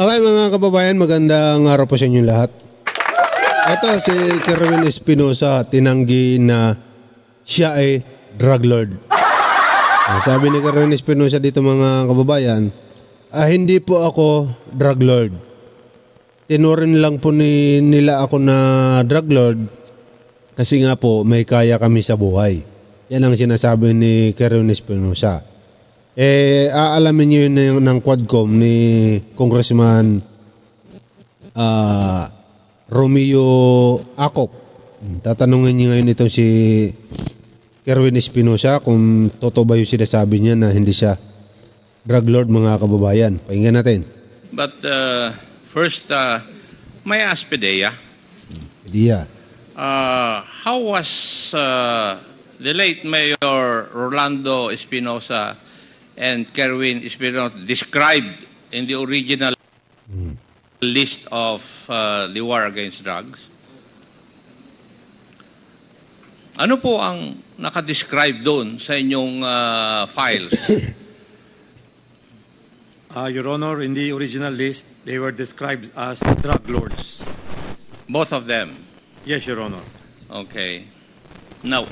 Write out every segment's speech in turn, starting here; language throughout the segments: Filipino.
Okay mga kababayan, magandang araw po sa inyo lahat. Ito si Kerwin Espinosa, tinanggi na siya ay drug lord. Sabi ni Kerwin Espinosa dito mga kababayan, hindi po ako drug lord. Tinurin lang po nila ako na drug lord kasi nga po may kaya kami sa buhay. Yan ang sinasabi ni Kerwin Espinosa. Aalamin nyo yun ng Quadcom ni Congressman Romeo Acop. Tatanungin niyo ngayon ito si Kerwin Espinosa kung totoo ba yung sinasabi niya na hindi siya drug lord mga kababayan. Pakinggan natin. But first, may I ask Pedea? Pedea. How was the late Mayor Rolando Espinosa and Kerwin Espinosa described in the original list of the war against drugs? Ano po ang nakadescribe doon sa inyong files? Your Honor, in the original list, they were described as drug lords. Both of them? Yes, Your Honor. Okay. Now,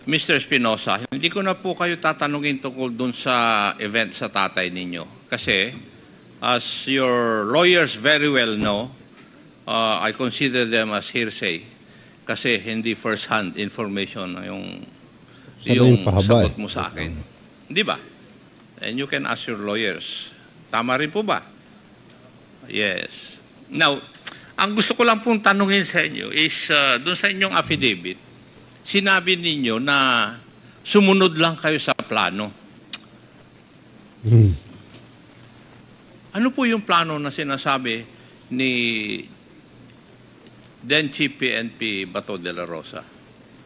Mr. Espinosa, hindi ko na po kayo tatanungin tungkol dun sa event sa tatay ninyo. Kasi, as your lawyers very well know, I consider them as hearsay. Kasi hindi first-hand information yung sagot mo sa akin. Di ba? And you can ask your lawyers. Tama rin po ba? Yes. Now, ang gusto ko lang pong tanungin sa inyo is, dun sa inyong affidavit, sinabi ninyo na sumunod lang kayo sa plano. Ano po yung plano na sinasabi ni then Chief PNP Bato de la Rosa?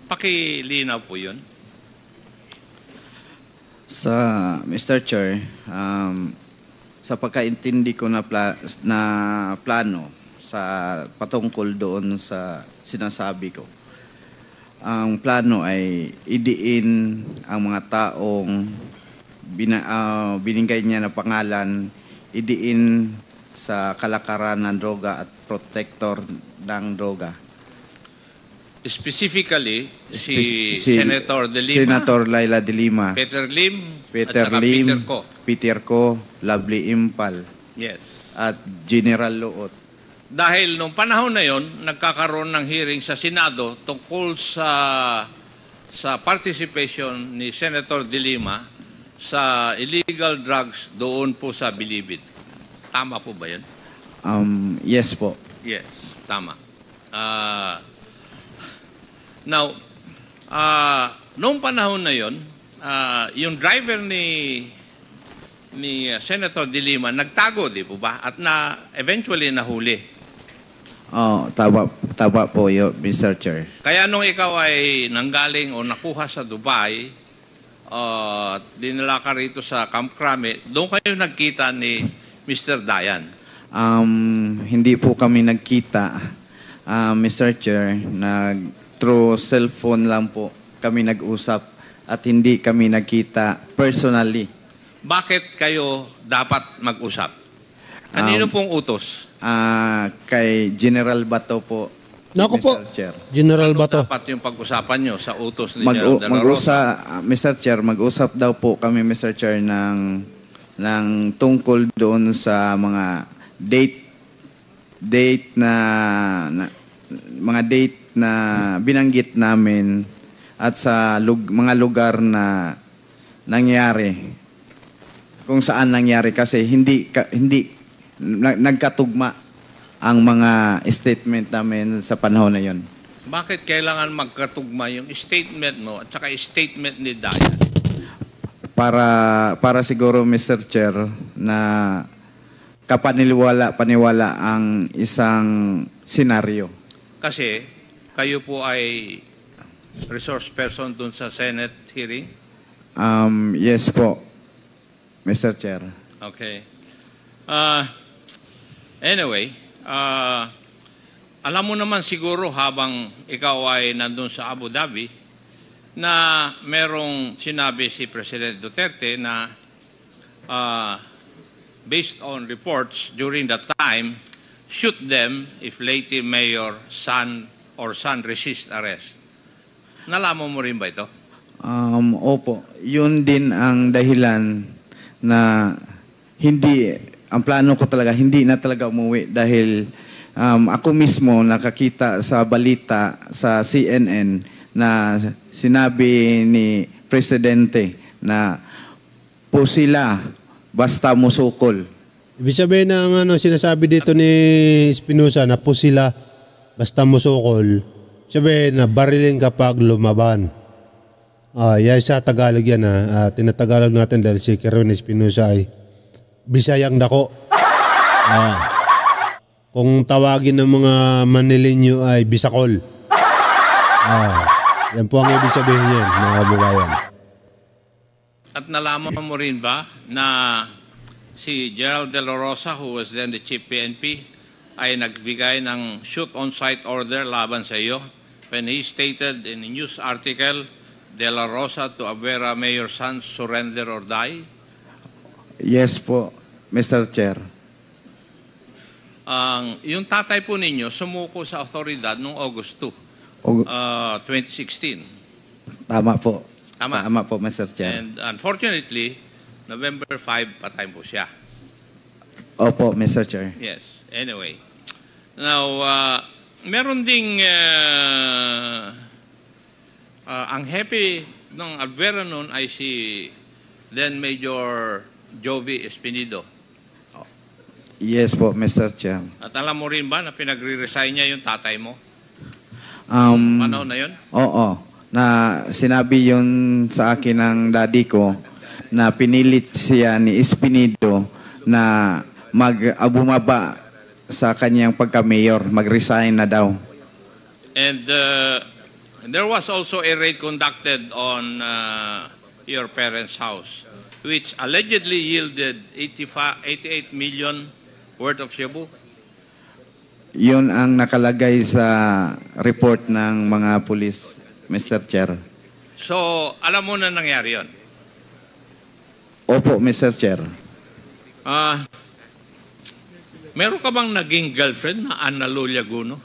Pakilinaw po yun. Sa Mr. Chair, sa pagkaintindi ko na plano sa patungkol doon sa sinasabi ko, ang plano ay idiin ang mga taong binigay niya na pangalan, idiin sa kalakaran ng droga at protector ng droga. Specifically, si Senator De Lima, Senator Laila De Lima, Peter Lim, Peter at Lim, Peter Ko. Peter Ko, Lovely Impal, Yes. at General Luot. Dahil nung panahon na yon, nagkakaroon ng hearing sa Senado tungkol sa participation ni Senator De Lima sa illegal drugs doon po sa Bilibid. Tama po ba yun? Yes po. Yes, tama. Now, noong panahon na yon, yung driver ni Senator De Lima nagtago, di po ba? At eventually nahuli. Tama po yun, Mr. Chair. Kaya nung ikaw ay nanggaling o nakuha sa Dubai, dinala ka rito sa Camp Crame, doon kayo nagkita ni Mr. Dayan? Hindi po kami nagkita, Mr. Chair. Through cellphone lang po kami nag-usap at hindi kami nagkita personally. Bakit kayo dapat mag-usap? Kanino pong utos? Kay General Bato po. Naku po, Mr. Chair. General Ano Bato. dapat yung pag-usapan nyo sa utos ni General De La Rosa? Mr. Chair, mag-usap daw po kami, Mr. Chair, ng tungkol doon sa mga date na binanggit namin at sa mga lugar na nangyari. Kung saan nangyari kasi hindi nagkatugma ang mga statement namin sa panahon na yon. Bakit kailangan magkatugma yung statement mo at saka statement ni Dayan? Para siguro, Mr. Chair, na paniwala ang isang senaryo. Kasi kayo po ay resource person dun sa Senate hearing? Yes po, Mr. Chair. Okay. Anyway, alam mo naman siguro habang ikaw ay nandun sa Abu Dhabi na merong sinabi si President Duterte na based on reports during that time, shoot them if Leyte Mayor son resist arrest. Nalaman mo rin ba ito? Opo, yun din ang dahilan na ang plano ko talaga, hindi na talaga umuwi dahil ako mismo nakakita sa balita sa CNN na sinabi ni Presidente na po sila basta musukol. Ibig sabihin ng sinasabi dito ni Espinosa na po sila basta musukol, sabihin na barilin kapag lumaban. Yan sa Tagalog yan tinatagalog natin dahil si Kerwin Espinosa ay Bisayang dako. Kung tawagin ng mga Manileño ay Bisakol. Yan po ang ibig sabihin yan, mga kababayan. At nalaman mo rin ba na si Gerald De La Rosa, who was then the chief PNP, ay nagbigay ng shoot-on-sight order laban sa iyo when he stated in a news article, De La Rosa to Abuera Mayor Sanz, surrender or die? Yes po, Mr. Chair. Yung tatay po ninyo sumuko sa otoridad noong August 2, 2016. Tama po. Tama. Tama po, Mr. Chair. And unfortunately, November 5, patay po siya. Opo, Mr. Chair. Yes. Anyway. Now, meron ding ang happy ng Alvera noon ay si then Major Jovi Espinido. Yes po, Mr. Chair. At alam mo rin ba na pinagre-resign niya yung tatay mo? Panahon na yun? Oo. Na sinabi yun sa akin ng daddy ko na pinilit siya ni Espinido na bumaba sa kanyang pagka-mayor, mag-resign na daw. And there was also a raid conducted on your parents' house, which allegedly yielded 88 million worth of shabu. Yun ang nakalagay sa report ng mga pulis, Mr. Chair. So, alam mo na nangyari yun? Opo, Mr. Chair. Meron ka bang naging girlfriend na Ana Luliaguno?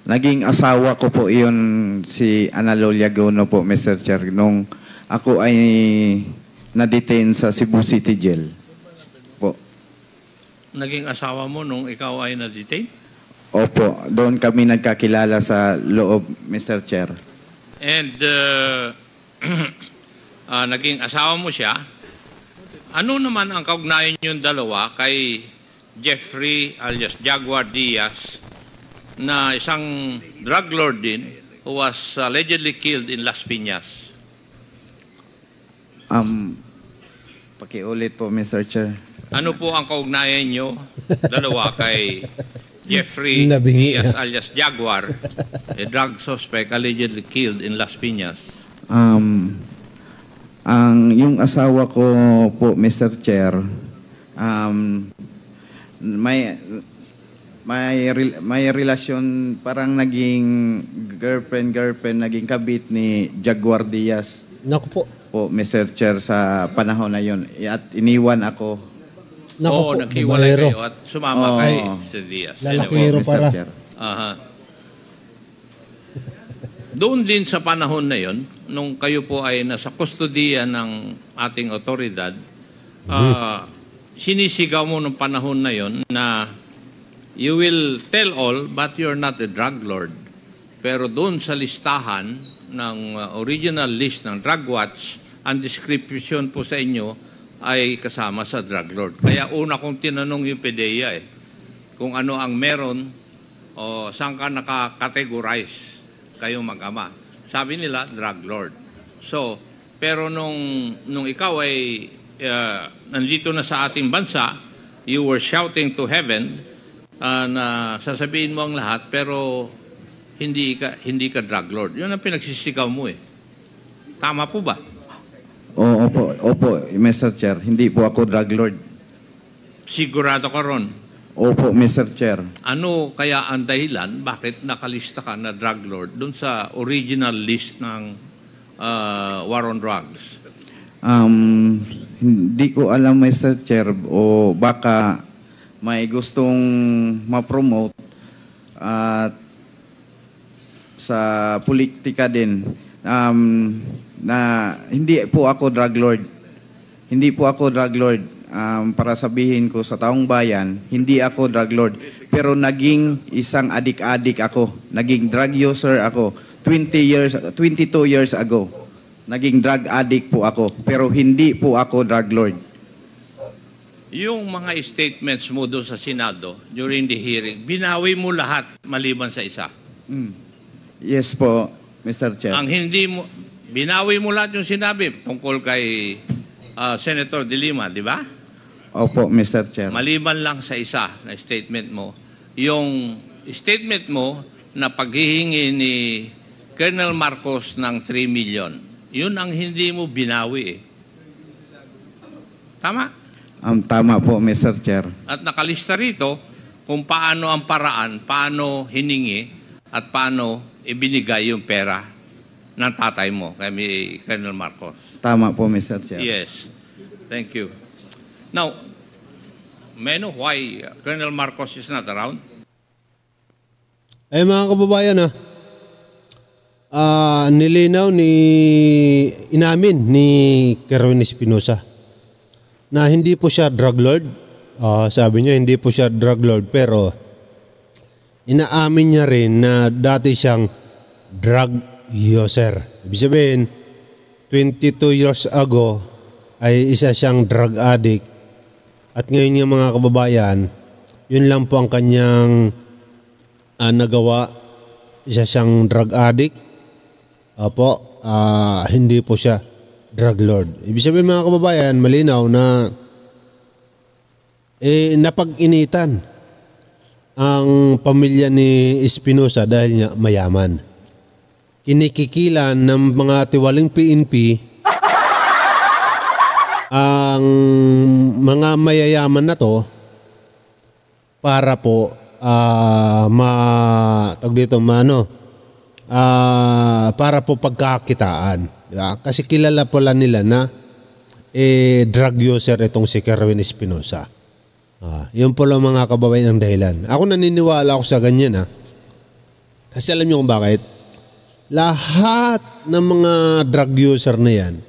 Naging asawa ko po yun si Ana Luliaguno po, Mr. Chair, nung ako ay na-detain sa Cebu City Jail po. Naging asawa mo nung ikaw ay na-detain? Opo, doon kami nagkakilala sa loob, Mr. Chair. And naging asawa mo siya. Ano naman ang kaugnayan yung dalawa kay Jeffrey alias Jaguar Diaz na isang drug lord din who was allegedly killed in Las Piñas? Pakiulit po, Mr. Chair. Ano po ang kaugnayan nyo dalawa kay Jeffrey Nabingi, Diaz alias Jaguar, a drug suspect allegedly killed in Las Piñas? Yung asawa ko po, Mr. Chair, may relasyon, parang naging girlfriend, naging kabit ni Jaguar Diaz. Naku po. Mr. Chair, sa panahon na yun. At iniwan ako. Naku po, naghiwalay babaero. kayo at sumama kay Mr. Diaz. Lalakiro Mr. para. Chair. Doon din sa panahon na yon, nung kayo po ay nasa kustodiya ng ating otoridad, sinisigaw mo nung panahon na yon na you will tell all but you're not a drug lord. Pero doon sa listahan ng original list ng Drug Watch, ang description po sa inyo ay kasama sa drug lord. Kaya una kong tinanong yung PDEA kung ano ang meron o saan ka naka-categorize kayong mag-ama. Sabi nila, drug lord. So, pero nung ikaw ay nandito na sa ating bansa, you were shouting to heaven na sasabihin mo ang lahat, pero hindi ka drug lord. Yun ang pinagsisigaw mo eh. Tama po ba? Opo, Mr. Chair. Hindi po ako drug lord. Sigurado ka ron? Opo, Mr. Chair. Ano kaya ang dahilan bakit nakalista ka na drug lord dun sa original list ng war on drugs? Hindi ko alam, Mr. Chair, o baka may gustong ma-promote at sa politika din na hindi po ako drug lord. Hindi po ako drug lord. Para sabihin ko sa taong bayan, hindi ako drug lord. Pero naging isang adik-adik ako. Naging drug user ako. 22 years ago. Naging drug addict po ako. Pero hindi po ako drug lord. Yung mga statements mo doon sa Senado during the hearing, binawi mo lahat maliban sa isa. Yes po, Mr. Chair. Ang hindi mo, binawi mo lahat yung sinabi tungkol kay Senator De Lima, di ba? Opo, Mr. Chair. Maliban lang sa isa na statement mo, yung statement mo na paghihingi ni Colonel Marcos ng 3 million, yun ang hindi mo binawi eh. Tama? Tama po, Mr. Chair. At nakalista rito kung paano ang paraan, paano hiningi at paano ibinigay yung pera ng tatay mo kay Colonel Marcos. Tama po, Mr. Chair. Yes. Thank you. Now, may I know why Colonel Marcos is not around? Ay mga kababayan nilinaw inamin ni Kerwin Espinosa na hindi po siya drug lord. Sabi niya hindi po siya drug lord, pero inaamin niya rin na dati siyang drug user. Ibig sabihin, 22 years ago ay isa siyang drug addict. At ngayon nga mga kababayan, yun lang po ang kanyang nagawa. Isa siyang drug addict. Opo, hindi po siya drug lord. Ibig sabihin mga kababayan, malinaw na napag-initan ang pamilya ni Espinosa dahil niya mayaman. Kinikikilan ng mga tiwaling PNP ang mga mayayaman na to para po para po pagkakitaan. Diba? Kasi kilala pala nila na drug user itong si Kerwin Espinosa. Yun po lang mga kababayan ang dahilan. Ako naniniwala ako sa ganyan Kasi alam niyo kung bakit? Lahat ng mga drug user na yan,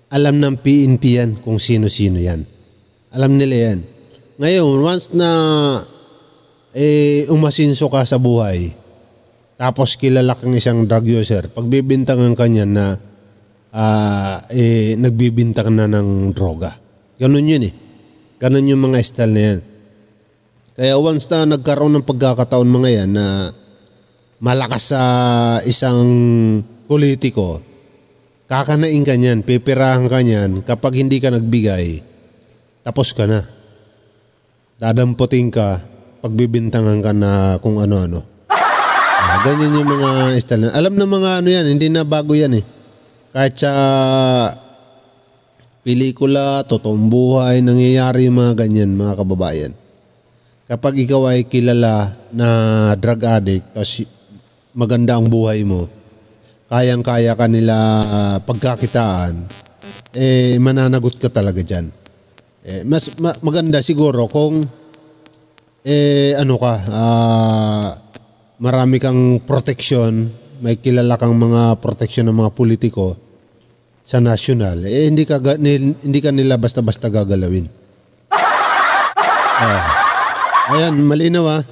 alam ng PNP yan kung sino-sino yan. Alam nila yan. Ngayon, once na umasinso ka sa buhay, tapos kilala kang isang drug user, pagbibintangan ka niya na nagbibintang na ng droga. Ganun yun Ganun yung mga style na yan. Kaya once na nagkaroon ng pagkakataon mga yan na malakas sa isang politiko, kakanain ka niyan, pipirahan ka niyan, kapag hindi ka nagbigay, tapos ka na. Dadamputin ka, pagbibintangan ka na kung ano-ano. Ganyan yung mga style. Alam na mga yan, hindi na bago yan Kahit sa pelikula, totoong buhay, nangyayari yung mga ganyan, mga kababayan. Kapag ikaw ay kilala na drug addict, tapos maganda ang buhay mo, kayang-kaya ka nila pagkakitaan, mananagot ka talaga dyan. Mas maganda siguro kung marami kang protection, may kilala kang mga protection ng mga politiko sa national, hindi ka nila basta-basta gagalawin. Ayan, malinaw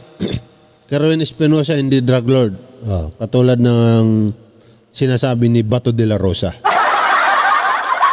Kerwin Espinosa hindi drug lord. Katulad ng sinasabi ni Bato de la Rosa.